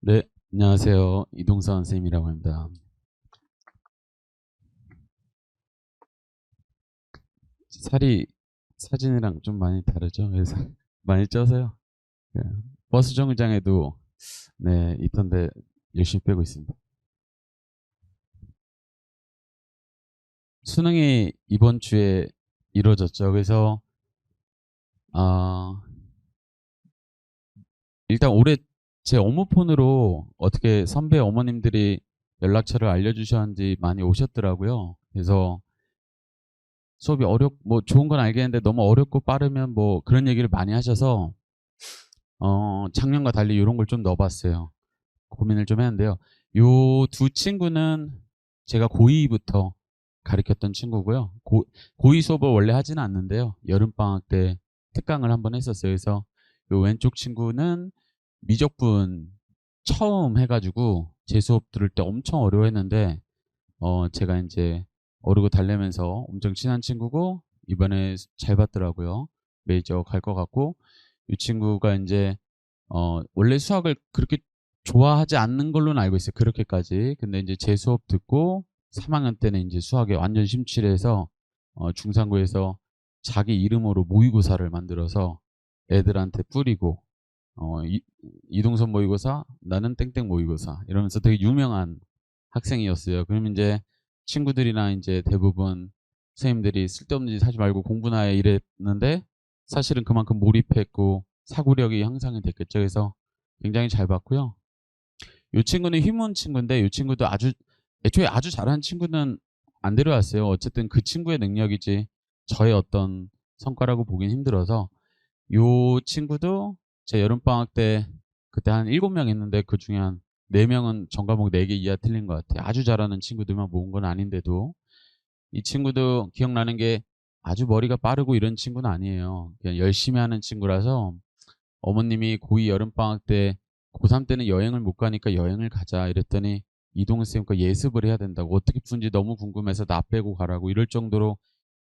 네, 안녕하세요. 이동선 선생님이라고 합니다. 살이 사진이랑 좀 많이 다르죠? 그래서 많이 쪄서요. 네, 버스 정류장에도 네, 있던데 열심히 빼고 있습니다. 수능이 이번 주에 이루어졌죠. 그래서 아, 일단 올해 제 업무폰으로 어떻게 선배 어머님들이 연락처를 알려주셨는지 많이 오셨더라고요. 그래서 수업이 뭐 좋은 건 알겠는데 너무 어렵고 빠르면 뭐 그런 얘기를 많이 하셔서 작년과 달리 이런 걸 좀 넣어봤어요. 고민을 좀 했는데요. 요 두 친구는 제가 고2부터 가르쳤던 친구고요. 고2 수업을 원래 하지는 않는데요. 여름방학 때 특강을 한번 했었어요. 그래서 요 왼쪽 친구는 미적분 처음 해가지고 제 수업 들을 때 엄청 어려워했는데 제가 이제 어르고 달래면서 엄청 친한 친구고 이번에 잘 봤더라고요. 메이저 갈 것 같고 이 친구가 이제 원래 수학을 그렇게 좋아하지 않는 걸로는 알고 있어요. 그렇게까지. 근데 이제 제 수업 듣고 3학년 때는 이제 수학에 완전 심취해서 중상고에서 자기 이름으로 모의고사를 만들어서 애들한테 뿌리고 이동선 모의고사, 나는 땡땡 모의고사 이러면서 되게 유명한 학생이었어요. 그럼 이제 친구들이나 이제 대부분 선생님들이 쓸데없는 짓 하지 말고 공부나 해 이랬는데 사실은 그만큼 몰입했고 사고력이 향상이 됐겠죠. 그래서 굉장히 잘 봤고요. 이 친구는 휘문 친구인데 이 친구도 애초에 아주 잘하는 친구는 안 데려왔어요. 어쨌든 그 친구의 능력이지 저의 어떤 성과라고 보긴 힘들어서 이 친구도 제 여름방학 때 그때 한 7명 있는데 그 중에 한 4명은 전과목 4개 이하 틀린 것 같아요. 아주 잘하는 친구들만 모은 건 아닌데도 이 친구도 기억나는 게 아주 머리가 빠르고 이런 친구는 아니에요. 그냥 열심히 하는 친구라서 어머님이 고2 여름방학 때 고3 때는 여행을 못 가니까 여행을 가자 이랬더니 이동훈 쌤과 예습을 해야 된다고 어떻게 푸는지 너무 궁금해서 나 빼고 가라고 이럴 정도로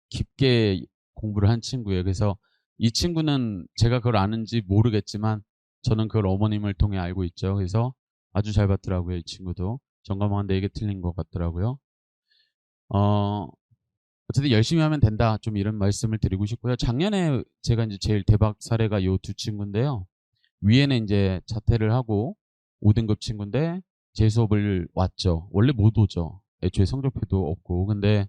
깊게 공부를 한 친구예요. 그래서 이 친구는 제가 그걸 아는지 모르겠지만 저는 그걸 어머님을 통해 알고 있죠. 그래서 아주 잘 봤더라고요. 이 친구도 전과목 한 4개 틀린 것 같더라고요. 어, 어쨌든 열심히 하면 된다. 좀 이런 말씀을 드리고 싶고요. 작년에 제가 이제 제일 대박 사례가 요 두 친구인데요. 위에는 이제 자퇴를 하고 5등급 친구인데 제 수업을 왔죠. 원래 못 오죠. 애초에 성적표도 없고. 근데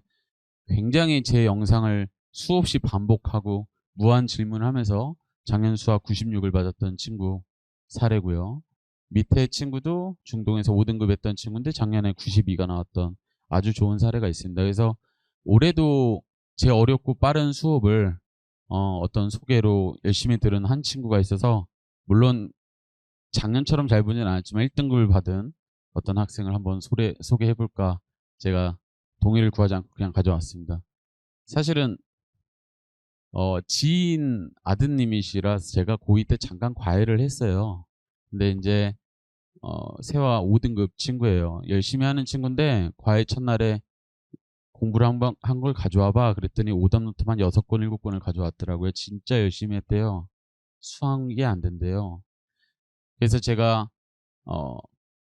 굉장히 제 영상을 수없이 반복하고 무한 질문하면서 작년 수학 96을 받았던 친구 사례고요. 밑에 친구도 중동에서 5등급 했던 친구인데 작년에 92가 나왔던 아주 좋은 사례가 있습니다. 그래서 올해도 제 어렵고 빠른 수업을 떤 소개로 열심히 들은 한 친구가 있어서 물론 작년처럼 잘 보진 않았지만 1등급을 받은 어떤 학생을 한번 소개해볼까 제가 동의를 구하지 않고 그냥 가져왔습니다. 사실은 지인 아드님이시라 제가 고2 때 잠깐 과외를 했어요. 근데 이제 세화 5등급 친구예요. 열심히 하는 친구인데 과외 첫날에 공부를 한 걸 가져와봐 그랬더니 오답 노트만 6권 7권을 가져왔더라고요. 진짜 열심히 했대요. 수학이 안 된대요. 그래서 제가 어,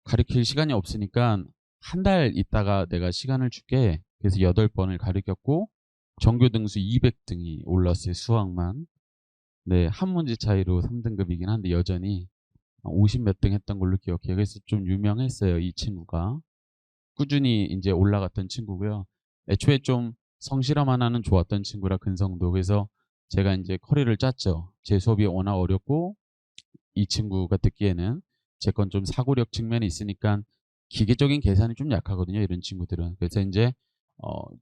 가르칠 시간이 없으니까 한 달 있다가 내가 시간을 줄게. 그래서 8번을 가르쳤고 전교 등수 200등이 올랐어요. 수학만. 네, 한 문제 차이로 3등급이긴 한데 여전히 50 몇 등 했던 걸로 기억해요. 그래서 좀 유명했어요. 이 친구가. 꾸준히 이제 올라갔던 친구고요. 애초에 좀 성실함 하나는 좋았던 친구라 근성도. 그래서 제가 이제 커리를 짰죠. 제 수업이 워낙 어렵고 이 친구가 듣기에는 제 건 좀 사고력 측면이 있으니까 기계적인 계산이 좀 약하거든요. 이런 친구들은. 그래서 이제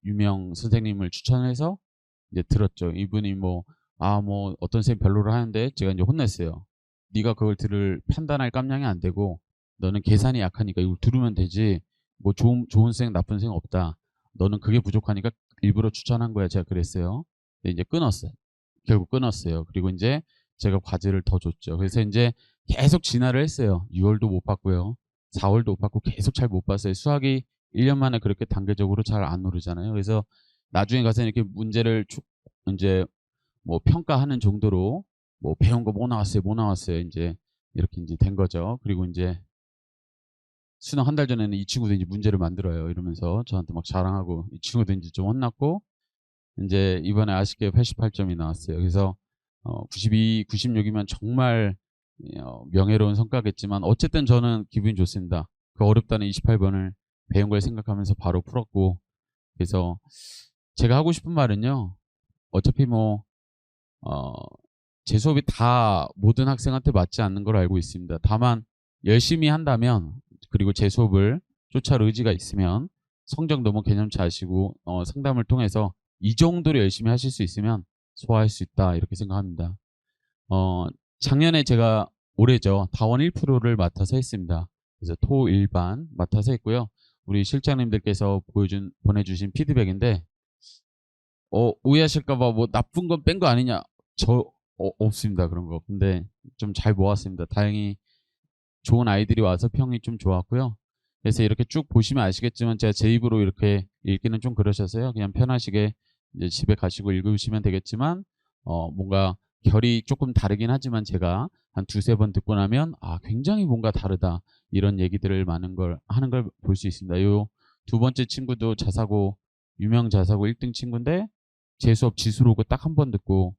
유명 선생님을 추천해서 이제 들었죠. 이분이 뭐 어떤 선생님 별로를 하는데 제가 이제 혼냈어요. 네가 그걸 판단할 깜냥이 안 되고 너는 계산이 약하니까 이걸 들으면 되지. 뭐 좋은 선생 나쁜 선생 없다. 너는 그게 부족하니까 일부러 추천한 거야. 제가 그랬어요. 근데 이제 끊었어요. 결국 끊었어요. 그리고 이제 제가 과제를 더 줬죠. 그래서 이제 계속 진화를 했어요. 6월도 못 봤고요. 4월도 못 봤고 계속 잘 못 봤어요. 수학이 1년 만에 그렇게 단계적으로 잘 안 오르잖아요. 그래서 나중에 가서 이렇게 문제를 이제 뭐 평가하는 정도로 뭐 배운 거 뭐 나왔어요, 뭐 나왔어요. 이제 이렇게 이제 된 거죠. 그리고 이제 수능 한 달 전에는 이 친구도 이제 문제를 만들어요. 이러면서 저한테 막 자랑하고 이 친구도 이제 좀 혼났고 이제 이번에 아쉽게 88점이 나왔어요. 그래서 92, 96이면 정말 명예로운 성과겠지만 어쨌든 저는 기분이 좋습니다. 그 어렵다는 28번을 배운 걸 생각하면서 바로 풀었고 그래서 제가 하고 싶은 말은요. 어차피 뭐 제 수업이 다 모든 학생한테 맞지 않는 걸 알고 있습니다. 다만 열심히 한다면 그리고 제 수업을 쫓아올 의지가 있으면 성적 너무 개념치 아시고 상담을 통해서 이 정도로 열심히 하실 수 있으면 소화할 수 있다 이렇게 생각합니다. 작년에 제가 올해죠 다원 1%를 맡아서 했습니다. 그래서 토 일반 맡아서 했고요. 우리 실장님들께서 보내주신 피드백인데 오해하실까봐 뭐 나쁜 건 뺀 거 아니냐 없습니다 그런 거. 근데 좀 잘 모았습니다. 다행히 좋은 아이들이 와서 평이 좀 좋았고요. 그래서 이렇게 쭉 보시면 아시겠지만 제가 제 입으로 이렇게 읽기는 좀 그러셔서요. 그냥 편하시게 이제 집에 가시고 읽으시면 되겠지만 뭔가 결이 조금 다르긴 하지만 제가 한 두세 번 듣고 나면 굉장히 뭔가 다르다 이런 얘기들을 많은 걸 하는 걸 볼 수 있습니다. 요 두 번째 친구도 유명 자사고 1등 친구인데 제 수업 지수로그 딱 한 번 듣고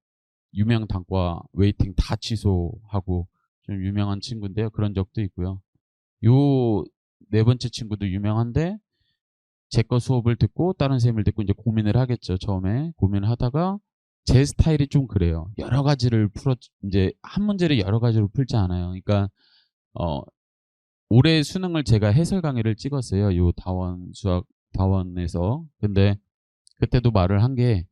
유명 단과 웨이팅 다 취소하고 좀 유명한 친구인데요. 그런 적도 있고요. 요 네 번째 친구도 유명한데 제 거 수업을 듣고 다른 쌤을 듣고 이제 고민을 하겠죠. 처음에 고민을 하다가 제 스타일이 좀 그래요. 여러 가지를 이제 한 문제를 여러 가지로 풀지 않아요. 그러니까 올해 수능을 제가 해설 강의를 찍었어요. 요 다원에서. 근데 그때도 말을 한 게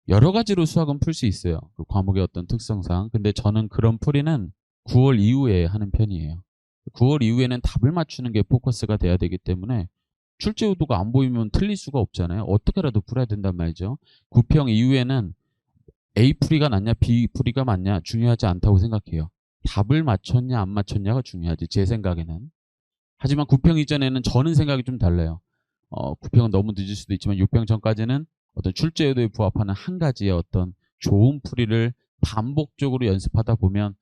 여러 가지로 수학은 풀 수 있어요. 그 과목의 어떤 특성상. 근데 저는 그런 풀이는 9월 이후에 하는 편이에요. 9월 이후에는 답을 맞추는 게 포커스가 돼야 되기 때문에 출제 의도가 안 보이면 틀릴 수가 없잖아요. 어떻게라도 풀어야 된단 말이죠. 9평 이후에는 A 풀이가 낫냐 B 풀이가 맞냐 중요하지 않다고 생각해요. 답을 맞췄냐 안 맞췄냐가 중요하지 제 생각에는. 하지만 9평 이전에는 저는 생각이 좀 달라요. 9평은 너무 늦을 수도 있지만 6평 전까지는 어떤 출제 의도에 부합하는 한 가지의 어떤 좋은 풀이를 반복적으로 연습하다 보면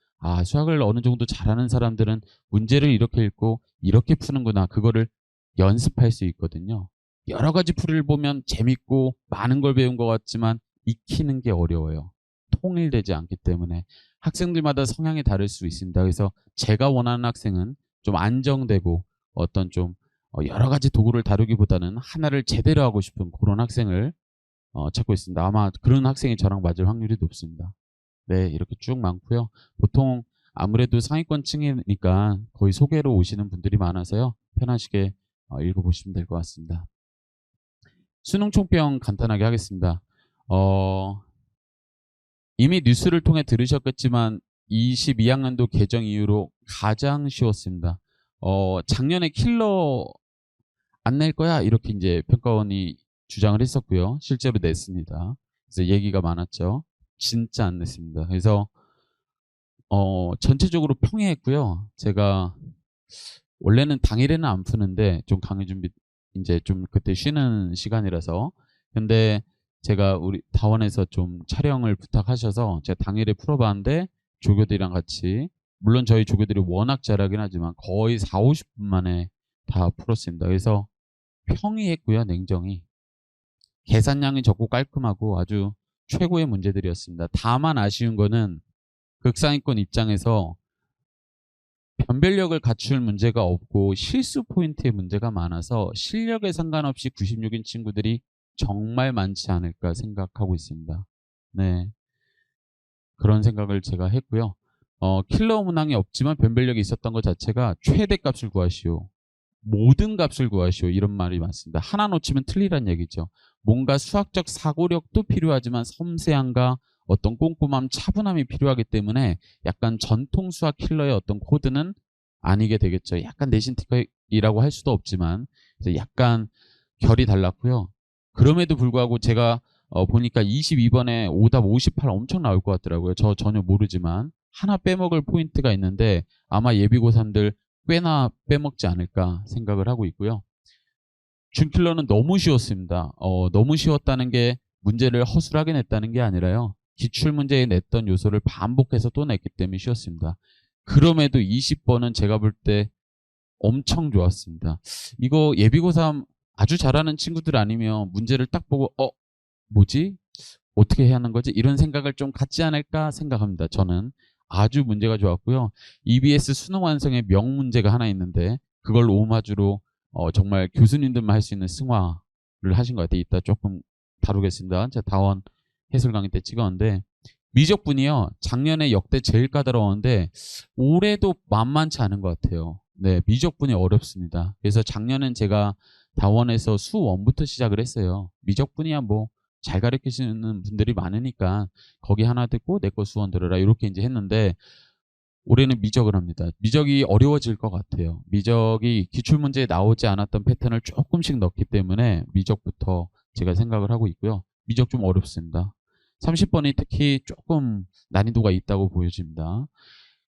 수학을 어느 정도 잘하는 사람들은 문제를 이렇게 읽고 이렇게 푸는구나 그거를 연습할 수 있거든요. 여러 가지 풀이를 보면 재밌고 많은 걸 배운 것 같지만 익히는 게 어려워요. 통일되지 않기 때문에 학생들마다 성향이 다를 수 있습니다. 그래서 제가 원하는 학생은 좀 안정되고 어떤 좀 여러 가지 도구를 다루기보다는 하나를 제대로 하고 싶은 그런 학생을 찾고 있습니다. 아마 그런 학생이 저랑 맞을 확률이 높습니다. 네, 이렇게 쭉 많고요. 보통 아무래도 상위권층이니까 거의 소개로 오시는 분들이 많아서요. 편하시게 읽어보시면 될 것 같습니다. 수능 총평 간단하게 하겠습니다. 이미 뉴스를 통해 들으셨겠지만 22학년도 개정 이후로 가장 쉬웠습니다. 작년에 킬러 안 낼 거야 이렇게 이제 평가원이 주장을 했었고요. 실제로 냈습니다. 그래서 얘기가 많았죠. 진짜 안 냈습니다. 그래서 전체적으로 평이했고요. 제가 원래는 당일에는 안 푸는데 좀 강의 준비 이제 좀 그때 쉬는 시간이라서 근데 제가 우리 다원에서 좀 촬영을 부탁하셔서 제가 당일에 풀어봤는데 조교들이랑 같이 물론 저희 조교들이 워낙 잘하긴 하지만 거의 4, 50분 만에 다 풀었습니다. 그래서 평이했고요. 냉정히 계산량이 적고 깔끔하고 아주 최고의 문제들이었습니다. 다만 아쉬운 거는 극상위권 입장에서 변별력을 갖출 문제가 없고 실수 포인트의 문제가 많아서 실력에 상관없이 96인 친구들이 정말 많지 않을까 생각하고 있습니다. 네, 그런 생각을 제가 했고요. 킬러 문항이 없지만 변별력이 있었던 것 자체가 최대값을 구하시오. 모든 값을 구하시오. 이런 말이 많습니다. 하나 놓치면 틀리란 얘기죠. 뭔가 수학적 사고력도 필요하지만 섬세함과 어떤 꼼꼼함, 차분함이 필요하기 때문에 약간 전통 수학 킬러의 어떤 코드는 아니게 되겠죠. 약간 내신 특허이라고 할 수도 없지만 약간 결이 달랐고요. 그럼에도 불구하고 제가 보니까 22번에 오답 58 엄청 나올 것 같더라고요. 저 전혀 모르지만 하나 빼먹을 포인트가 있는데 아마 예비고3들 꽤나 빼먹지 않을까 생각을 하고 있고요. 준킬러는 너무 쉬웠습니다. 너무 쉬웠다는 게 문제를 허술하게 냈다는 게 아니라요. 기출문제에 냈던 요소를 반복해서 또 냈기 때문에 쉬웠습니다. 그럼에도 20번은 제가 볼 때 엄청 좋았습니다. 이거 예비고3 아주 잘하는 친구들 아니면 문제를 딱 보고 뭐지? 어떻게 해야 하는 거지? 이런 생각을 좀 갖지 않을까 생각합니다. 저는 아주 문제가 좋았고요. EBS 수능 완성에 명문제가 하나 있는데 그걸 오마주로 정말 교수님들만 할 수 있는 승화를 하신 것 같아요. 이따 조금 다루겠습니다. 제가 다원 해설 강의 때 찍었는데 미적분이요. 작년에 역대 제일 까다로웠는데 올해도 만만치 않은 것 같아요. 네, 미적분이 어렵습니다. 그래서 작년엔 제가 다원에서 수1부터 시작을 했어요. 미적분이야 뭐 잘 가르치시는 분들이 많으니까 거기 하나 듣고 내 거 수원 들어라 이렇게 이제 했는데 올해는 미적을 합니다. 미적이 어려워질 것 같아요. 미적이 기출문제에 나오지 않았던 패턴을 조금씩 넣기 때문에 미적부터 제가 생각을 하고 있고요. 미적 좀 어렵습니다. 30번이 특히 조금 난이도가 있다고 보여집니다.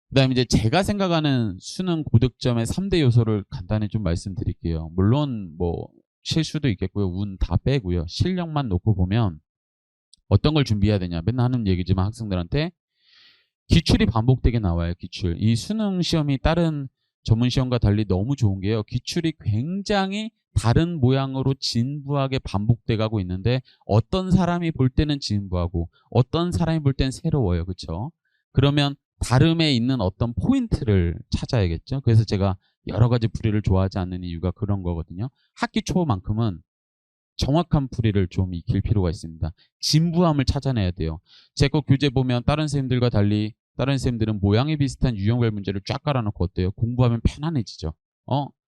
그 다음에 이제 제가 생각하는 수능 고득점의 3대 요소를 간단히 좀 말씀드릴게요. 물론 뭐 실수도 있겠고요. 운 다 빼고요. 실력만 놓고 보면 어떤 걸 준비해야 되냐. 맨날 하는 얘기지만 학생들한테 기출이 반복되게 나와요. 기출. 이 수능 시험이 다른 전문 시험과 달리 너무 좋은 게요. 기출이 굉장히 다른 모양으로 진부하게 반복돼 가고 있는데 어떤 사람이 볼 때는 진부하고 어떤 사람이 볼 때는 새로워요. 그렇죠? 그러면 다름에 있는 어떤 포인트를 찾아야겠죠. 그래서 제가 여러 가지 풀이를 좋아하지 않는 이유가 그런 거거든요. 학기 초만큼은 정확한 풀이를 좀 익힐 필요가 있습니다. 진부함을 찾아내야 돼요. 제 거 교재 보면 다른 선생님들과 달리 다른 선생님들은 모양이 비슷한 유형별 문제를 쫙 깔아놓고 어때요? 공부하면 편안해지죠.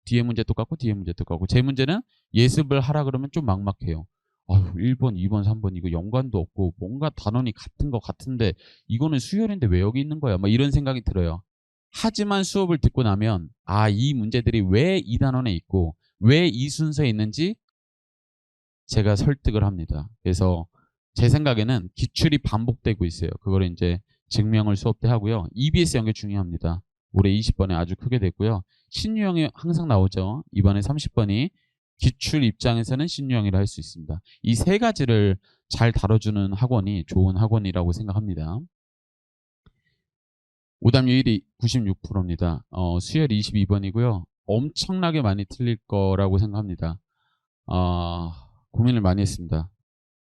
뒤에 문제 똑같고 뒤에 문제 똑같고 제 문제는 예습을 하라 그러면 좀 막막해요. 1번, 2번, 3번 이거 연관도 없고 뭔가 단원이 같은 거 같은데 이거는 수열인데 왜 여기 있는 거야? 막 이런 생각이 들어요. 하지만 수업을 듣고 나면 이 문제들이 왜 이 단원에 있고 왜 이 순서에 있는지 제가 설득을 합니다. 그래서 제 생각에는 기출이 반복되고 있어요. 그걸 이제 증명을 수업 때 하고요. EBS 연계 중요합니다. 올해 20번에 아주 크게 됐고요. 신유형이 항상 나오죠. 이번에 30번이 기출 입장에서는 신유형이라 할 수 있습니다. 이 세 가지를 잘 다뤄주는 학원이 좋은 학원이라고 생각합니다. 오답률이 96%입니다. 수열 22번이고요. 엄청나게 많이 틀릴 거라고 생각합니다. 고민을 많이 했습니다.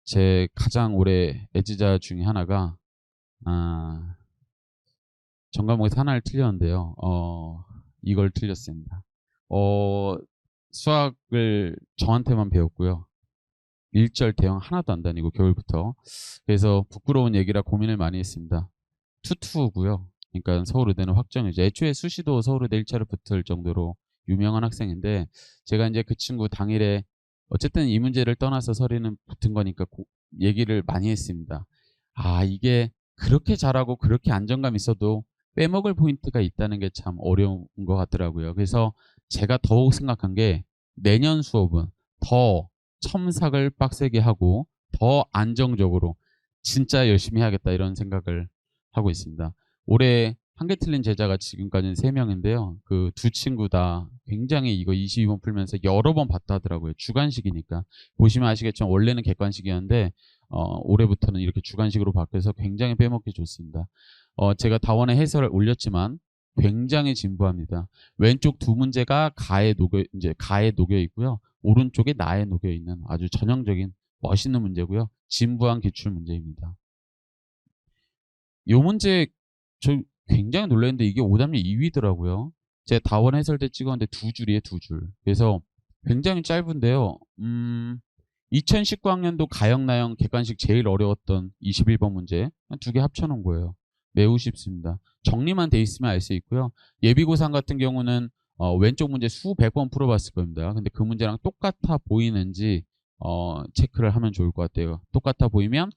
제 가장 오래 애지자 중에 하나가 전 과목에서 하나를 틀렸는데요. 이걸 틀렸습니다. 수학을 저한테만 배웠고요. 1절 대형 하나도 안 다니고 겨울부터. 그래서 부끄러운 얘기라 고민을 많이 했습니다. 투투고요. 그러니까 서울의대는 확정이죠. 애초에 수시도 서울의대 1차로 붙을 정도로 유명한 학생인데 제가 이제 그 친구 당일에 어쨌든 이 문제를 떠나서 서류는 붙은 거니까 얘기를 많이 했습니다. 이게 그렇게 잘하고 그렇게 안정감 있어도 빼먹을 포인트가 있다는 게 참 어려운 것 같더라고요. 그래서 제가 더욱 생각한 게 내년 수업은 더 첨삭을 빡세게 하고 더 안정적으로 진짜 열심히 해야겠다 이런 생각을 하고 있습니다. 올해 한 개 틀린 제자가 지금까지는 3명인데요. 그 두 친구 다 굉장히 이거 22번 풀면서 여러 번 봤다 하더라고요. 주관식이니까. 보시면 아시겠지만 원래는 객관식이었는데 올해부터는 이렇게 주관식으로 바뀌어서 굉장히 빼먹기 좋습니다. 제가 다원의 해설을 올렸지만 굉장히 진부합니다. 왼쪽 두 문제가 가에 녹여 있고요. 오른쪽에 나에 녹여 있는 아주 전형적인 멋있는 문제고요. 진부한 기출 문제입니다. 이 문제 저 굉장히 놀랐는데 이게 오답률 2위더라고요. 제가 다원 해설 때 찍었는데 2줄이에요, 2줄. 그래서 굉장히 짧은데요. 2019학년도 가형, 나형, 객관식 제일 어려웠던 21번 문제 두 개 합쳐놓은 거예요. 매우 쉽습니다. 정리만 돼 있으면 알 수 있고요. 예비고3 같은 경우는 왼쪽 문제 수백 번 풀어봤을 겁니다. 근데 그 문제랑 똑같아 보이는지 체크를 하면 좋을 것 같아요. 똑같아 보이면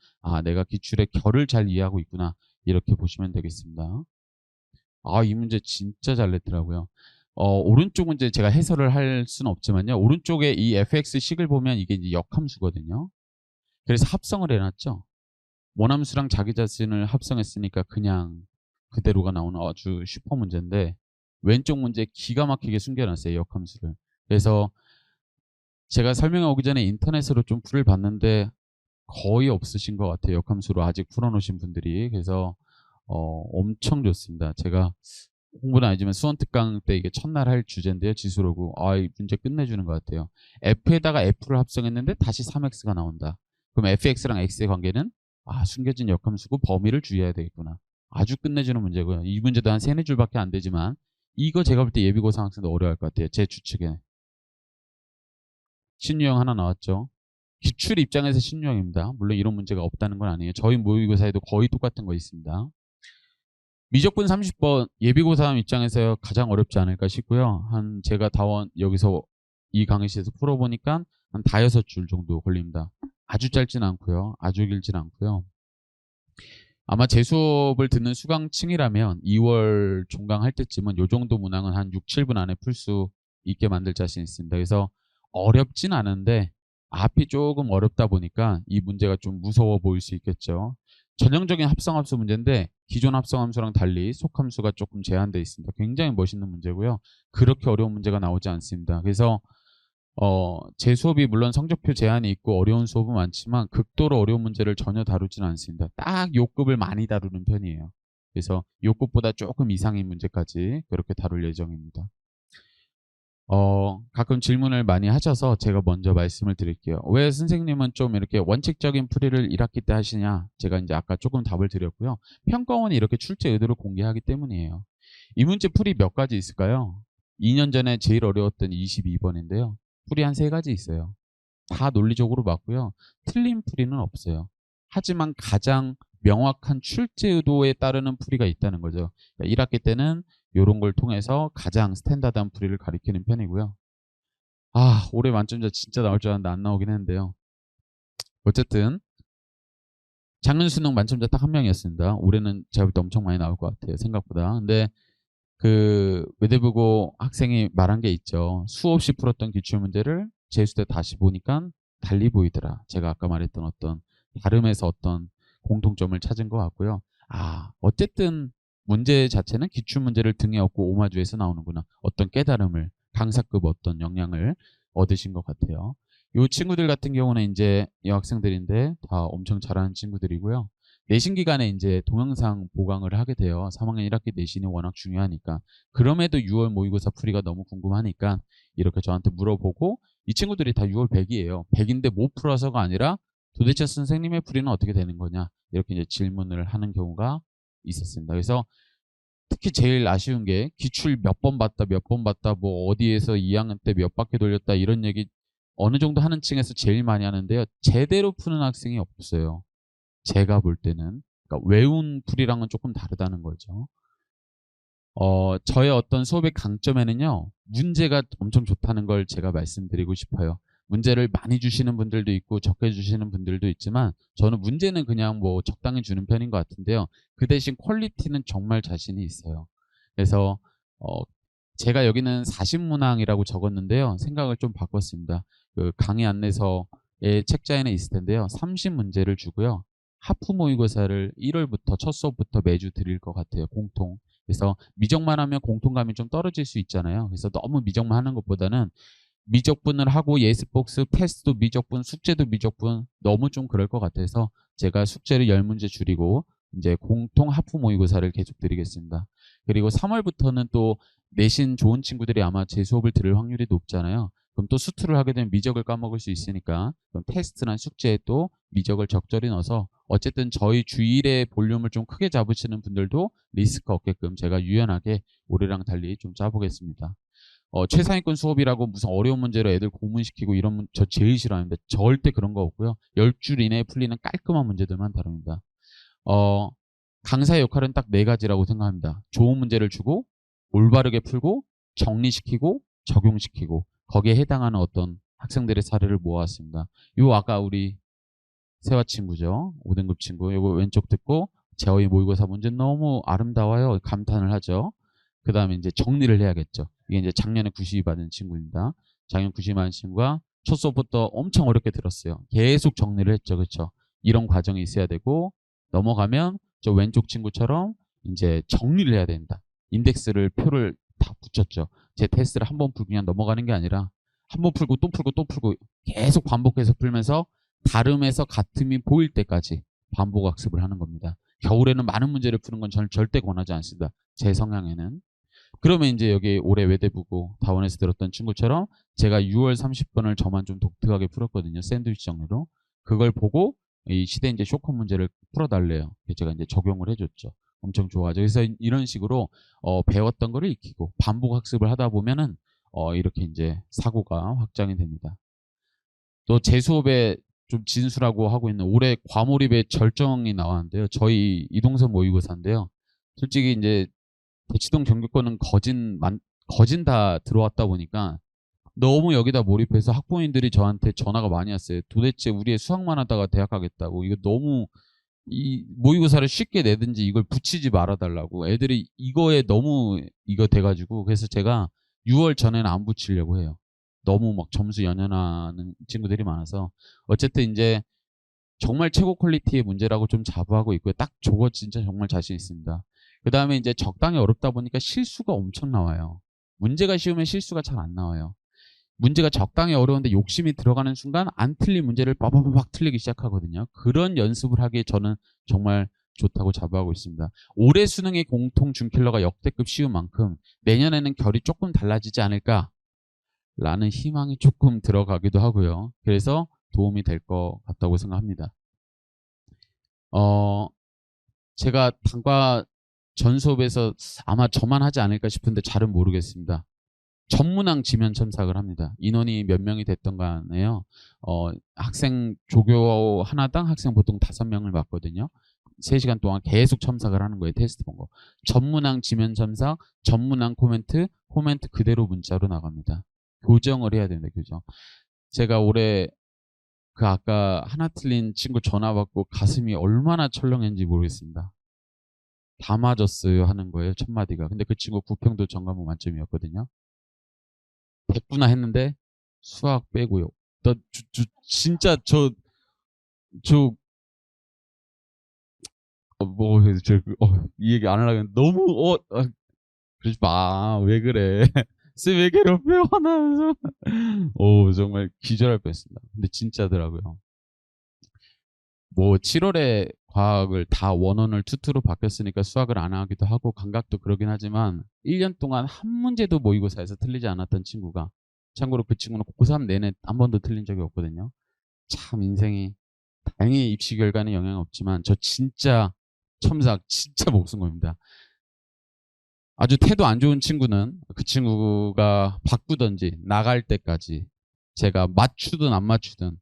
내가 기출의 결을 잘 이해하고 있구나. 이렇게 보시면 되겠습니다. 이 문제 진짜 잘 냈더라고요. 오른쪽 문제 제가 해설을 할 수는 없지만요. 오른쪽에 이 fx식을 보면 이게 이제 역함수거든요. 그래서 합성을 해놨죠. 원함수랑 자기 자신을 합성했으니까 그냥 그대로가 나오는 아주 슈퍼 문제인데 왼쪽 문제 기가 막히게 숨겨놨어요. 역함수를. 그래서 제가 설명해 오기 전에 인터넷으로 좀 풀을 봤는데 거의 없으신 것 같아요. 역함수로 아직 풀어놓으신 분들이. 그래서 엄청 좋습니다. 제가 공부는 아니지만 수원 특강 때 이게 첫날 할 주제인데요. 지수로고. 이 문제 끝내주는 것 같아요. F에다가 F를 합성했는데 다시 3X가 나온다. 그럼 FX랑 X의 관계는 숨겨진 역함수고 범위를 주의해야 되겠구나. 아주 끝내주는 문제고요. 이 문제도 한 3-4줄밖에 안 되지만 이거 제가 볼 때 예비고사 학생도 어려워할 것 같아요. 제 추측에. 신유형 하나 나왔죠. 기출 입장에서 신유형입니다. 물론 이런 문제가 없다는 건 아니에요. 저희 모의고사에도 거의 똑같은 거 있습니다. 미적분 30번 예비고사 입장에서 가장 어렵지 않을까 싶고요. 제가 여기서 이 강의실에서 풀어보니까 한 5-6줄 정도 걸립니다. 아주 짧진 않고요. 아주 길진 않고요. 아마 제 수업을 듣는 수강층이라면 2월 종강할 때쯤은 이 정도 문항은 한 6-7분 안에 풀 수 있게 만들 자신 있습니다. 그래서 어렵진 않은데 앞이 조금 어렵다 보니까 이 문제가 좀 무서워 보일 수 있겠죠. 전형적인 합성함수 문제인데 기존 합성함수랑 달리 속함수가 조금 제한되어 있습니다. 굉장히 멋있는 문제고요. 그렇게 어려운 문제가 나오지 않습니다. 그래서 제 수업이 물론 성적표 제한이 있고 어려운 수업은 많지만 극도로 어려운 문제를 전혀 다루지는 않습니다. 딱 요급을 많이 다루는 편이에요. 그래서 요급보다 조금 이상인 문제까지 그렇게 다룰 예정입니다. 가끔 질문을 많이 하셔서 제가 먼저 말씀을 드릴게요. 왜 선생님은 좀 이렇게 원칙적인 풀이를 1학기 때 하시냐? 제가 이제 아까 조금 답을 드렸고요. 평가원이 이렇게 출제 의도를 공개하기 때문이에요. 이 문제 풀이 몇 가지 있을까요? 2년 전에 제일 어려웠던 22번인데요. 풀이 한 3가지 있어요. 다 논리적으로 맞고요. 틀린 풀이는 없어요. 하지만 가장 명확한 출제 의도에 따르는 풀이가 있다는 거죠. 그러니까 1학기 때는 이런 걸 통해서 가장 스탠다드한 풀이를 가리키는 편이고요. 올해 만점자 진짜 나올 줄 알았는데 안 나오긴 했는데요. 어쨌든 작년 수능 만점자 딱 1명이었습니다. 올해는 제가 볼 때 엄청 많이 나올 것 같아요. 생각보다. 근데 외대부고 학생이 말한 게 있죠. 수없이 풀었던 기출문제를 재수 때 다시 보니까 달리 보이더라. 제가 아까 말했던 어떤 다름에서 어떤 공통점을 찾은 것 같고요. 어쨌든 문제 자체는 기출문제를 등에 업고 오마주에서 나오는구나. 어떤 깨달음을, 강사급 어떤 역량을 얻으신 것 같아요. 이 친구들 같은 경우는 이제 여학생들인데 다 엄청 잘하는 친구들이고요. 내신 기간에 이제 동영상 보강을 하게 돼요. 3학년 1학기 내신이 워낙 중요하니까. 그럼에도 6월 모의고사 풀이가 너무 궁금하니까 이렇게 저한테 물어보고 이 친구들이 다 6월 100이에요. 100인데 못 풀어서가 아니라 도대체 선생님의 풀이는 어떻게 되는 거냐 이렇게 이제 질문을 하는 경우가 있었습니다. 그래서 특히 제일 아쉬운 게 기출 몇 번 봤다 몇 번 봤다 뭐 어디에서 2학년 때 몇 바퀴 돌렸다 이런 얘기 어느 정도 하는 층에서 제일 많이 하는데요. 제대로 푸는 학생이 없어요. 제가 볼 때는. 그러니까 외운 풀이랑은 조금 다르다는 거죠. 저의 어떤 수업의 강점에는요. 문제가 엄청 좋다는 걸 제가 말씀드리고 싶어요. 문제를 많이 주시는 분들도 있고 적게 주시는 분들도 있지만 저는 문제는 그냥 뭐 적당히 주는 편인 것 같은데요. 그 대신 퀄리티는 정말 자신이 있어요. 그래서 제가 여기는 40문항이라고 적었는데요. 생각을 좀 바꿨습니다. 강의 안내서의 책자에는 있을 텐데요. 30문제를 주고요. 하프 모의고사를 1월부터 첫 수업부터 매주 드릴 것 같아요. 공통. 그래서 미적만 하면 공통감이 좀 떨어질 수 있잖아요. 그래서 너무 미적만 하는 것보다는 미적분을 하고 예습복습, 테스트도 미적분, 숙제도 미적분 너무 좀 그럴 것 같아서 제가 숙제를 10문제 줄이고 이제 공통 하프 모의고사를 계속 드리겠습니다. 그리고 3월부터는 또 내신 좋은 친구들이 아마 제 수업을 들을 확률이 높잖아요. 그럼 또 수투를 하게 되면 미적을 까먹을 수 있으니까 그럼 테스트나 숙제에 또 미적을 적절히 넣어서 어쨌든 저희 주일의 볼륨을 좀 크게 잡으시는 분들도 리스크 없게끔 제가 유연하게 올해랑 달리 좀 짜보겠습니다. 최상위권 수업이라고 무슨 어려운 문제로 애들 고문시키고 이런 저 제일 싫어하는데 절대 그런 거 없고요. 10줄 이내에 풀리는 깔끔한 문제들만 다룹니다. 강사의 역할은 딱 4가지라고 생각합니다. 좋은 문제를 주고 올바르게 풀고 정리시키고 적용시키고 거기에 해당하는 어떤 학생들의 사례를 모아왔습니다. 요 아까 우리 세화 친구죠. 5등급 친구. 요거 왼쪽 듣고 저희 모의고사 문제 너무 아름다워요. 감탄을 하죠. 그 다음에 이제 정리를 해야겠죠. 이게 이제 작년에 92 받은 친구입니다. 작년 92 받은 친구가 첫 수업부터 엄청 어렵게 들었어요. 계속 정리를 했죠. 그렇죠? 이런 과정이 있어야 되고 넘어가면 저 왼쪽 친구처럼 이제 정리를 해야 된다. 인덱스를 표를 다 붙였죠. 제 테스트를 한 번 풀고 그냥 넘어가는 게 아니라 한 번 풀고 또 풀고 또 풀고 계속 반복해서 풀면서 다름에서 같음이 보일 때까지 반복 학습을 하는 겁니다. 겨울에는 많은 문제를 푸는 건 저는 절대 권하지 않습니다. 제 성향에는. 그러면 이제 여기 올해 외대부고 다원에서 들었던 친구처럼 제가 6월 30번을 저만 좀 독특하게 풀었거든요. 샌드위치 정리로. 그걸 보고 이 시대 이제 쇼커 문제를 풀어달래요. 제가 이제 적용을 해줬죠. 엄청 좋아하죠. 그래서 이런 식으로 배웠던 거를 익히고 반복 학습을 하다 보면은 이렇게 이제 사고가 확장이 됩니다. 또 제 수업에 좀 진수라고 하고 있는 올해 과몰입의 절정이 나왔는데요. 저희 이동선 모의고사인데요. 솔직히 이제 대치동 전교권은 거진 다 들어왔다 보니까 너무 여기다 몰입해서 학부모님들이 저한테 전화가 많이 왔어요. 도대체 우리의 수학만 하다가 대학 가겠다고. 이거 너무 이 모의고사를 쉽게 내든지 이걸 붙이지 말아달라고. 애들이 이거에 너무 이거 돼가지고 그래서 제가 6월 전에는 안 붙이려고 해요. 너무 막 점수 연연하는 친구들이 많아서 어쨌든 이제 정말 최고 퀄리티의 문제라고 좀 자부하고 있고요. 딱 저거 진짜 정말 자신 있습니다. 그 다음에 이제 적당히 어렵다 보니까 실수가 엄청 나와요. 문제가 쉬우면 실수가 잘 안 나와요. 문제가 적당히 어려운데 욕심이 들어가는 순간 안 틀린 문제를 빠바바박 틀리기 시작하거든요. 그런 연습을 하기에 저는 정말 좋다고 자부하고 있습니다. 올해 수능의 공통 준킬러가 역대급 쉬운 만큼 내년에는 결이 조금 달라지지 않을까라는 희망이 조금 들어가기도 하고요. 그래서 도움이 될 것 같다고 생각합니다. 제가 단과 전 수업에서 아마 저만 하지 않을까 싶은데 잘은 모르겠습니다. 전문항 지면 첨삭을 합니다. 인원이 몇 명이 됐던 간에요. 학생 조교 하나당 학생 보통 5명을 받거든요. 3시간 동안 계속 첨삭을 하는 거예요. 테스트 본 거. 전문항 지면 첨삭, 전문항 코멘트 그대로 문자로 나갑니다. 교정을 해야 됩니다. 교정. 제가 올해 그 아까 하나 틀린 친구 전화 받고 가슴이 얼마나 철렁했는지 모르겠습니다. 다 맞았어요 하는 거예요. 첫 마디가. 근데 그 친구 부평도 전과목 만점이었거든요. 됐구나 했는데 수학 빼고요. 진짜 이 얘기 안 하려고 했는데 너무 그러지 마. 왜 그래? 쌤 왜 괴롭혀? 하면서 정말 기절할 뻔했습니다. 근데 진짜더라고요. 뭐 7월에 과학을 다 원원을 투투로 바뀌었으니까 수학을 안 하기도 하고 감각도 그러긴 하지만 1년 동안 한 문제도 모의고사에서 틀리지 않았던 친구가 참고로 그 친구는 고3 내내 한 번도 틀린 적이 없거든요. 참 인생이 다행히 입시 결과는 영향 없지만 저 진짜 첨삭 진짜 목숨 겁니다. 아주 태도 안 좋은 친구는 그 친구가 바꾸던지 나갈 때까지 제가 맞추든 안 맞추든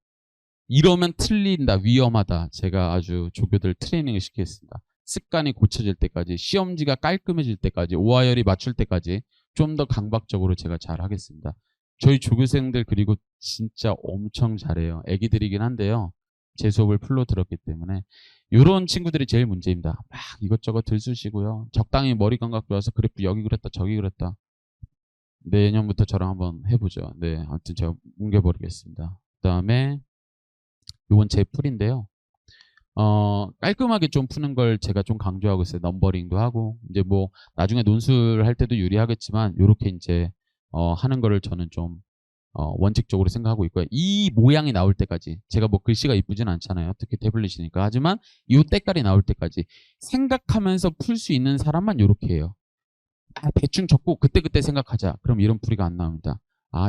이러면 틀린다, 위험하다. 제가 아주 조교들 트레이닝을 시키겠습니다. 습관이 고쳐질 때까지, 시험지가 깔끔해질 때까지, 오하열이 맞출 때까지 좀 더 강박적으로 제가 잘 하겠습니다. 저희 조교생들 그리고 진짜 엄청 잘해요. 애기들이긴 한데요. 제 수업을 풀로 들었기 때문에 이런 친구들이 제일 문제입니다. 막 이것저것 들쑤시고요. 적당히 머리 감각 좋아서 그래프 여기 그랬다 저기 그랬다. 내년부터 저랑 한번 해보죠. 네, 아무튼 제가 뭉개버리겠습니다. 그 다음에 이건 제 풀인데요. 깔끔하게 좀 푸는 걸 제가 좀 강조하고 있어요. 넘버링도 하고 이제 뭐 나중에 논술할 때도 유리하겠지만 이렇게 이제 하는 거를 저는 좀 원칙적으로 생각하고 있고요. 이 모양이 나올 때까지 제가 뭐 글씨가 이쁘진 않잖아요. 특히 태블릿이니까. 하지만 이 때깔이 나올 때까지 생각하면서 풀 수 있는 사람만 이렇게 해요. 대충 적고 그때그때 생각하자. 그럼 이런 풀이가 안 나옵니다.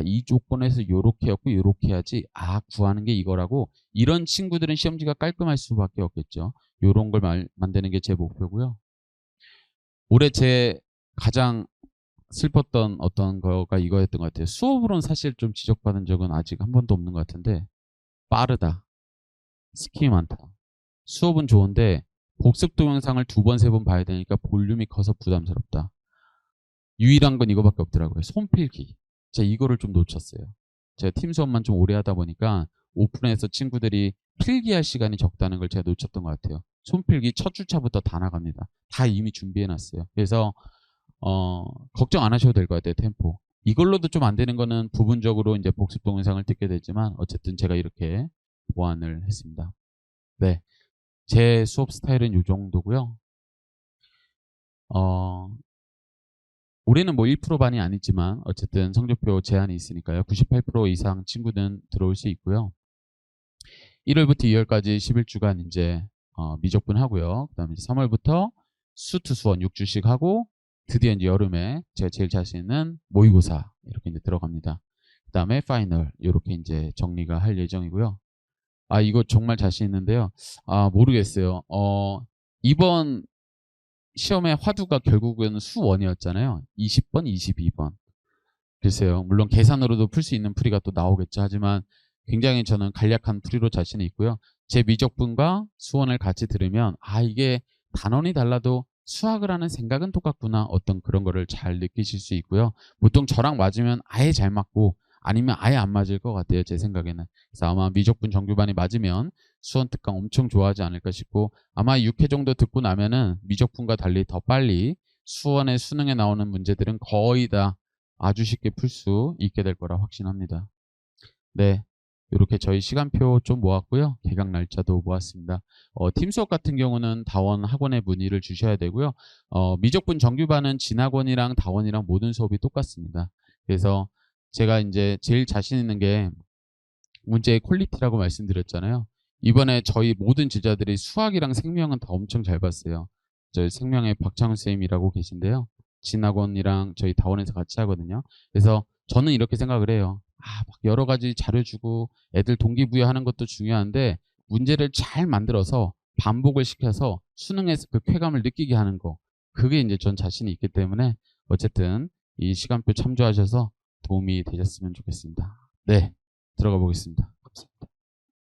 이 조건에서 요렇게 했고 요렇게 해야지. 구하는 게 이거라고. 이런 친구들은 시험지가 깔끔할 수밖에 없겠죠. 요런 걸 만드는 게 제 목표고요. 올해 제 가장 슬펐던 어떤 거가 이거였던 것 같아요. 수업으로는 사실 좀 지적받은 적은 아직 한 번도 없는 것 같은데 빠르다. 스킵이 많다. 수업은 좋은데 복습 동영상을 2번, 3번 봐야 되니까 볼륨이 커서 부담스럽다. 유일한 건 이거밖에 없더라고요. 손필기. 제가 이거를 좀 놓쳤어요. 제가 팀 수업만 좀 오래 하다 보니까 오픈에서 친구들이 필기할 시간이 적다는 걸 제가 놓쳤던 것 같아요. 손필기 첫 주차부터 다 나갑니다. 다 이미 준비해놨어요. 그래서 걱정 안 하셔도 될 것 같아요. 템포. 이걸로도 좀 안 되는 거는 부분적으로 이제 복습 동영상을 듣게 되지만 어쨌든 제가 이렇게 보완을 했습니다. 네, 제 수업 스타일은 이 정도고요. 올해는 뭐 1%반이 아니지만 어쨌든 성적표 제한이 있으니까요. 98% 이상 친구는 들어올 수 있고요. 1월부터 2월까지 11주간 이제 미적분 하고요. 그다음에 3월부터 수투수원 6주씩 하고 드디어 이제 여름에 제가 제일 자신 있는 모의고사 이렇게 이제 들어갑니다. 그 다음에 파이널 이렇게 이제 정리가 할 예정이고요. 아, 이거 정말 자신 있는데요. 아, 모르겠어요. 이번 시험의 화두가 결국은 수원이었잖아요. 20번, 22번. 글쎄요. 물론 계산으로도 풀 수 있는 풀이가 또 나오겠죠. 하지만 굉장히 저는 간략한 풀이로 자신이 있고요. 제 미적분과 수원을 같이 들으면 아, 이게 단원이 달라도 수학을 하는 생각은 똑같구나. 어떤 그런 거를 잘 느끼실 수 있고요. 보통 저랑 맞으면 아예 잘 맞고 아니면 아예 안 맞을 것 같아요. 제 생각에는. 그래서 아마 미적분 정규반이 맞으면 수원 특강 엄청 좋아하지 않을까 싶고 아마 6회 정도 듣고 나면은 미적분과 달리 더 빨리 수원의 수능에 나오는 문제들은 거의 다 아주 쉽게 풀 수 있게 될 거라 확신합니다. 네. 이렇게 저희 시간표 좀 모았고요. 개강 날짜도 모았습니다. 팀 수업 같은 경우는 다원 학원에 문의를 주셔야 되고요. 미적분 정규반은 진학원이랑 다원이랑 모든 수업이 똑같습니다. 그래서 제가 이제 제일 자신 있는 게 문제의 퀄리티라고 말씀드렸잖아요. 이번에 저희 모든 제자들이 수학이랑 생명은 다 엄청 잘 봤어요. 저희 생명의 박창훈 쌤이라고 계신데요. 진학원이랑 저희 다원에서 같이 하거든요. 그래서 저는 이렇게 생각을 해요. 막 여러 가지 자료 주고 애들 동기부여하는 것도 중요한데 문제를 잘 만들어서 반복을 시켜서 수능에서 그 쾌감을 느끼게 하는 거. 그게 이제 전 자신이 있기 때문에 어쨌든 이 시간표 참조하셔서 도움이 되셨으면 좋겠습니다. 네, 들어가 보겠습니다.